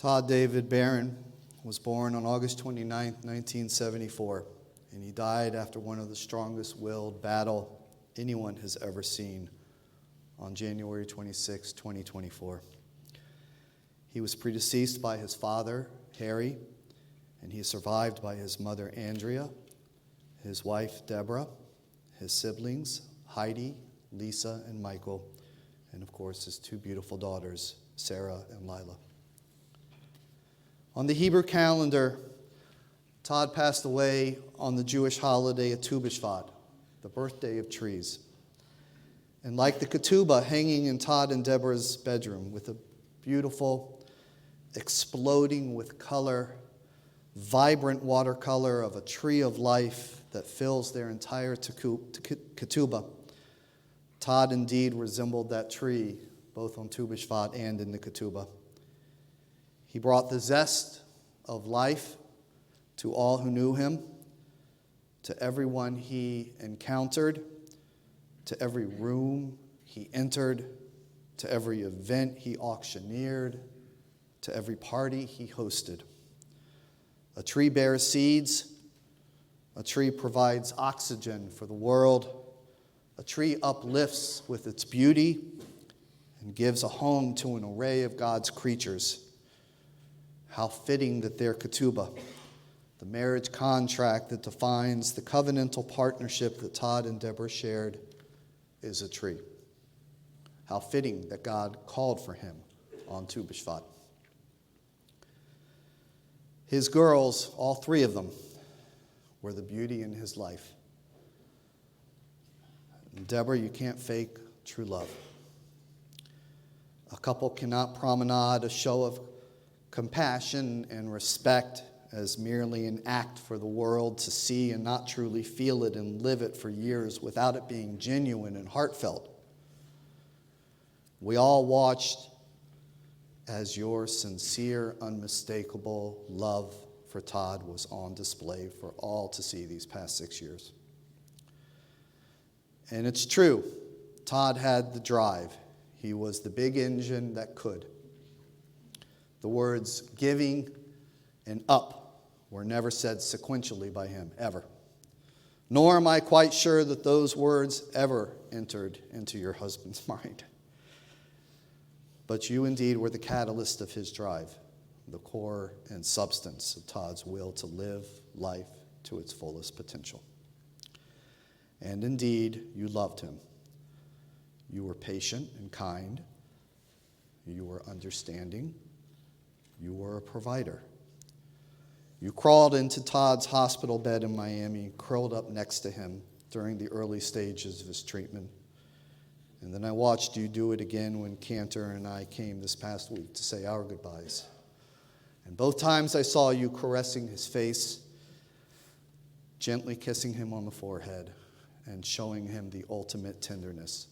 Todd David Barron was born on August 29, 1974, and he died after one of the strongest-willed battle anyone has ever seen on January 26, 2024. He was predeceased by his father, Harry, and he is survived by his mother, Andrea, his wife, Deborah, his siblings, Heidi, Lisa, and Michael, and of course his two beautiful daughters, Sarah and Lila. On the Hebrew calendar, Todd passed away on the Jewish holiday of Tu B'Shvat, the birthday of trees. And like the ketubah hanging in Todd and Deborah's bedroom with a beautiful, exploding with color, vibrant watercolor of a tree of life that fills their entire ketubah, Todd indeed resembled that tree both on Tu B'Shvat and in the ketubah. He brought the zest of life to all who knew him, to everyone he encountered, to every room he entered, to every event he auctioneered, to every party he hosted. A tree bears seeds. A tree provides oxygen for the world. A tree uplifts with its beauty and gives a home to an array of God's creatures. How fitting that their ketubah, the marriage contract that defines the covenantal partnership that Todd and Deborah shared, is a tree. How fitting that God called for him on Tu B'Shvat. His girls, all three of them, were the beauty in his life. And Deborah, you can't fake true love. A couple cannot promenade a show of compassion and respect as merely an act for the world to see and not truly feel it and live it for years without it being genuine and heartfelt. We all watched as your sincere, unmistakable love for Todd was on display for all to see these past 6 years. And it's true, Todd had the drive. He was the big engine that could. The words giving and up were never said sequentially by him, ever. Nor am I quite sure that those words ever entered into your husband's mind. But you indeed were the catalyst of his drive, the core and substance of Todd's will to live life to its fullest potential. And indeed, you loved him. You were patient and kind. You were understanding. You were a provider. You crawled into Todd's hospital bed in Miami, curled up next to him during the early stages of his treatment. And then I watched you do it again when Cantor and I came this past week to say our goodbyes. And both times I saw you caressing his face, gently kissing him on the forehead, and showing him the ultimate tenderness,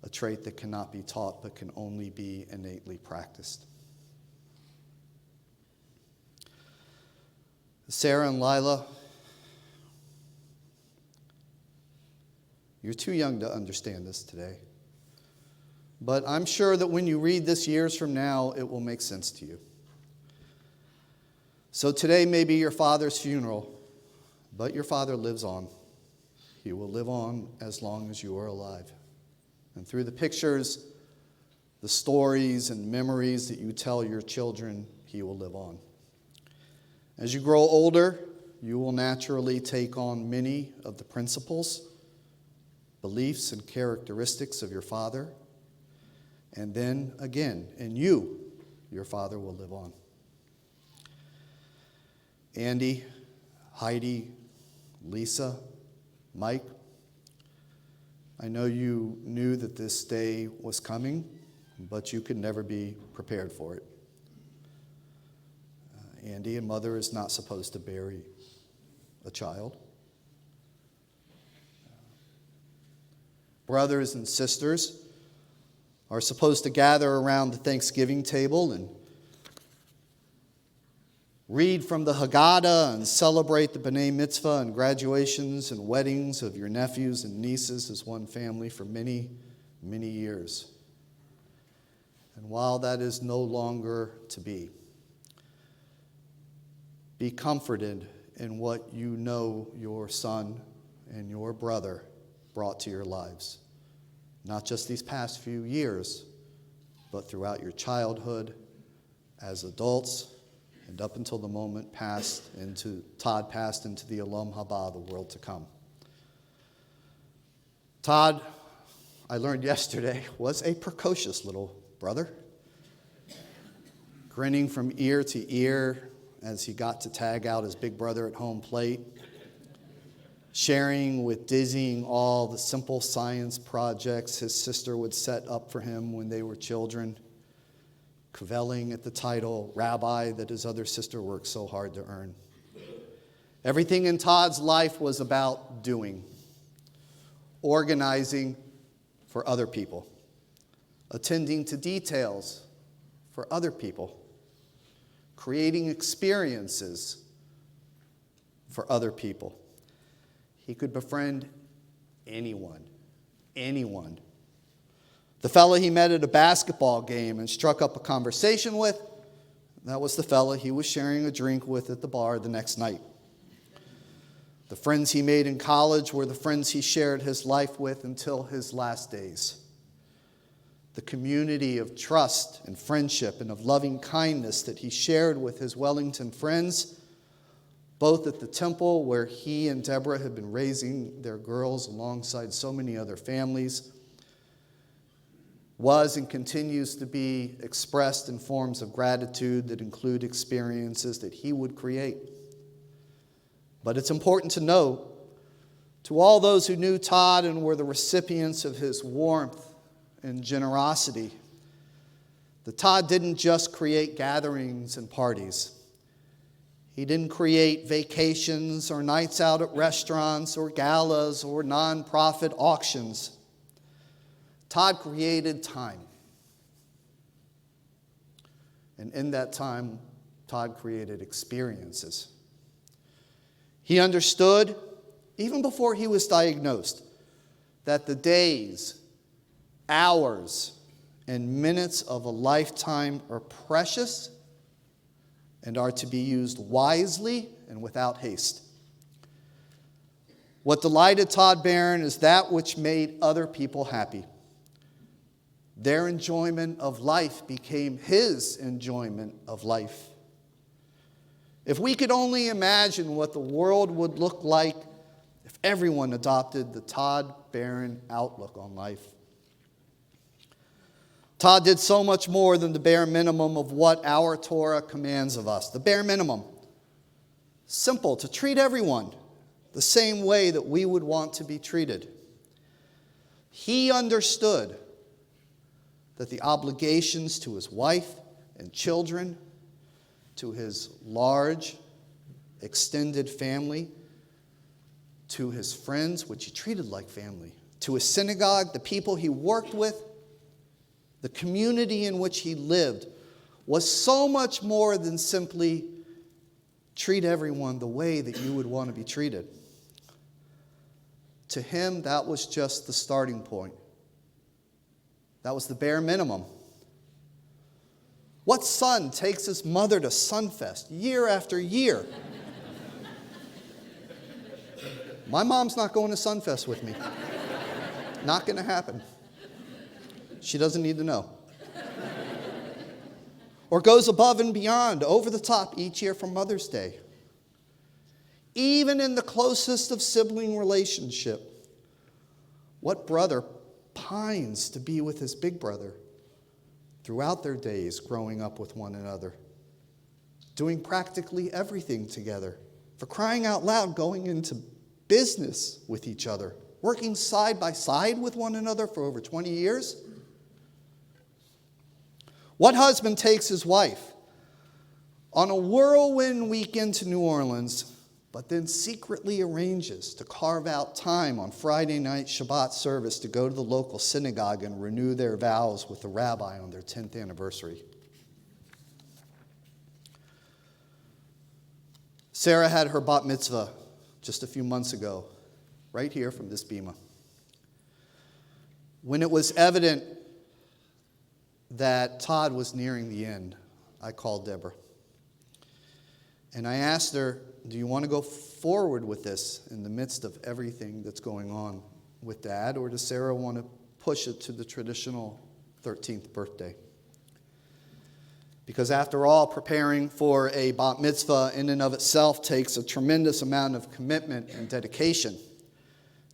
a trait that cannot be taught but can only be innately practiced. Sarah and Lila, you're too young to understand this today. But I'm sure that when you read this years from now, it will make sense to you. So today may be your father's funeral, but your father lives on. He will live on as long as you are alive. And through the pictures, the stories and memories that you tell your children, he will live on. As you grow older, you will naturally take on many of the principles, beliefs, and characteristics of your father. And then again, in you, your father will live on. Andy, Heidi, Lisa, Mike, I know you knew that this day was coming, but you could never be prepared for it. Andy, a mother is not supposed to bury a child. Brothers and sisters are supposed to gather around the Thanksgiving table and read from the Haggadah and celebrate the B'nai Mitzvah and graduations and weddings of your nephews and nieces as one family for many, many years. And while that is no longer to be, be comforted in what you know your son and your brother brought to your lives. Not just these past few years, but throughout your childhood, as adults, and up until the moment Todd passed into the Olam Haba, the world to come. Todd, I learned yesterday, was a precocious little brother, grinning from ear to ear as he got to tag out his big brother at home plate, sharing with dizzying all the simple science projects his sister would set up for him when they were children, cavelling at the title Rabbi that his other sister worked so hard to earn. Everything in Todd's life was about doing, organizing for other people, attending to details for other people, creating experiences for other people. He could befriend anyone. The fellow he met at a basketball game and struck up a conversation with, that was the fellow he was sharing a drink with at the bar the next night. The friends he made in college were the friends he shared his life with until his last days. The community of trust and friendship and of loving kindness that he shared with his Wellington friends, both at the temple where he and Deborah had been raising their girls alongside so many other families, was and continues to be expressed in forms of gratitude that include experiences that he would create. But it's important to note, to all those who knew Todd and were the recipients of his warmth and generosity, that Todd didn't just create gatherings and parties. He didn't create vacations or nights out at restaurants or galas or nonprofit auctions. Todd created time. And in that time, Todd created experiences. He understood, even before he was diagnosed, that the days, hours, and minutes of a lifetime are precious and are to be used wisely and without haste. What delighted Todd Barron is that which made other people happy. Their enjoyment of life became his enjoyment of life. If we could only imagine what the world would look like if everyone adopted the Todd Barron outlook on life. Todd did so much more than the bare minimum of what our Torah commands of us. The bare minimum. Simple, to treat everyone the same way that we would want to be treated. He understood that the obligations to his wife and children, to his large, extended family, to his friends, which he treated like family, to his synagogue, the people he worked with, the community in which he lived, was so much more than simply treat everyone the way that you would want to be treated. To him, that was just the starting point. That was the bare minimum. What son takes his mother to Sunfest year after year? My mom's not going to Sunfest with me. Not going to happen. She doesn't need to know. Or goes above and beyond, over the top each year for Mother's Day. Even in the closest of sibling relationship, what brother pines to be with his big brother throughout their days growing up with one another, doing practically everything together, for crying out loud, going into business with each other, working side by side with one another for over 20 years? What husband takes his wife on a whirlwind weekend to New Orleans, but then secretly arranges to carve out time on Friday night Shabbat service to go to the local synagogue and renew their vows with the rabbi on their 10th anniversary? Sarah had her bat mitzvah just a few months ago, right here from this bima. When it was evident that Todd was nearing the end, I called Deborah. And I asked her, do you want to go forward with this in the midst of everything that's going on with Dad, or does Sarah want to push it to the traditional 13th birthday? Because after all, preparing for a bat mitzvah in and of itself takes a tremendous amount of commitment and dedication.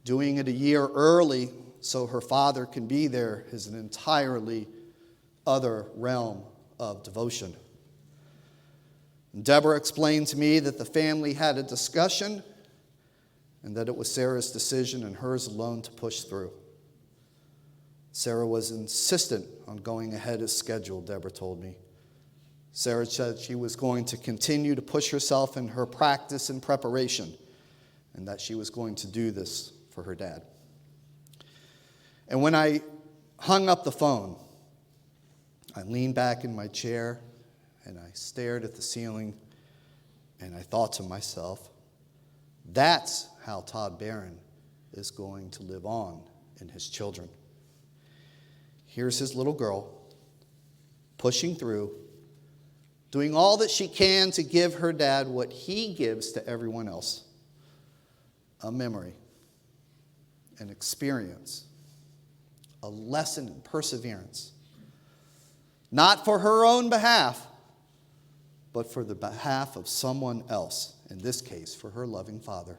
Doing it a year early so her father can be there is an entirely other realm of devotion. Deborah explained to me that the family had a discussion and that it was Sarah's decision and hers alone to push through. Sarah was insistent on going ahead as scheduled, Deborah told me. Sarah said she was going to continue to push herself in her practice and preparation, and that she was going to do this for her dad. And when I hung up the phone, I leaned back in my chair and I stared at the ceiling and I thought to myself, that's how Todd Barron is going to live on in his children. Here's his little girl pushing through, doing all that she can to give her dad what he gives to everyone else: a memory, an experience, a lesson in perseverance. Not for her own behalf, but for the behalf of someone else, in this case, for her loving father.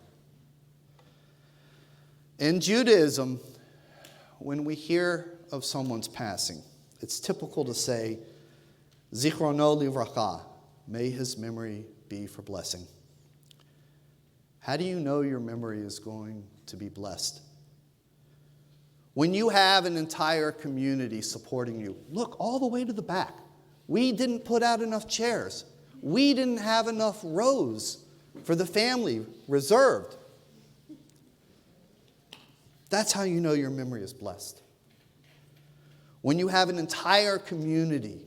In Judaism, when we hear of someone's passing, it's typical to say, Zichrono livracha, may his memory be for blessing. How do you know your memory is going to be blessed? When you have an entire community supporting you, look all the way to the back. We didn't put out enough chairs. We didn't have enough rows for the family reserved. That's how you know your memory is blessed. When you have an entire community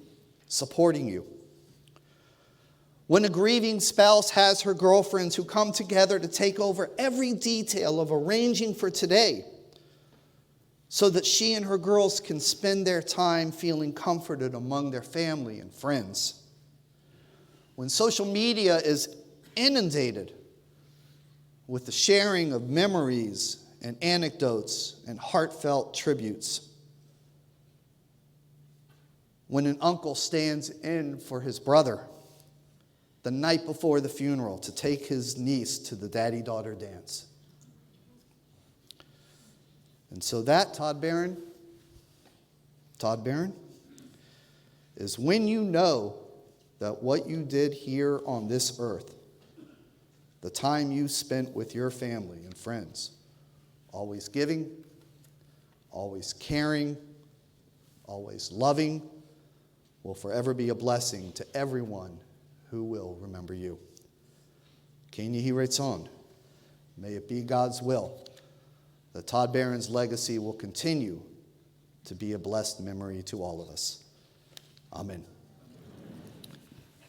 supporting you. When a grieving spouse has her girlfriends who come together to take over every detail of arranging for today, so that she and her girls can spend their time feeling comforted among their family and friends. When social media is inundated with the sharing of memories and anecdotes and heartfelt tributes. When an uncle stands in for his brother the night before the funeral to take his niece to the daddy-daughter dance. And so that, Todd Barron, is when you know that what you did here on this earth, the time you spent with your family and friends, always giving, always caring, always loving, will forever be a blessing to everyone who will remember you. Ken Yehi Ratzon, may it be God's will that Todd Barron's legacy will continue to be a blessed memory to all of us. Amen.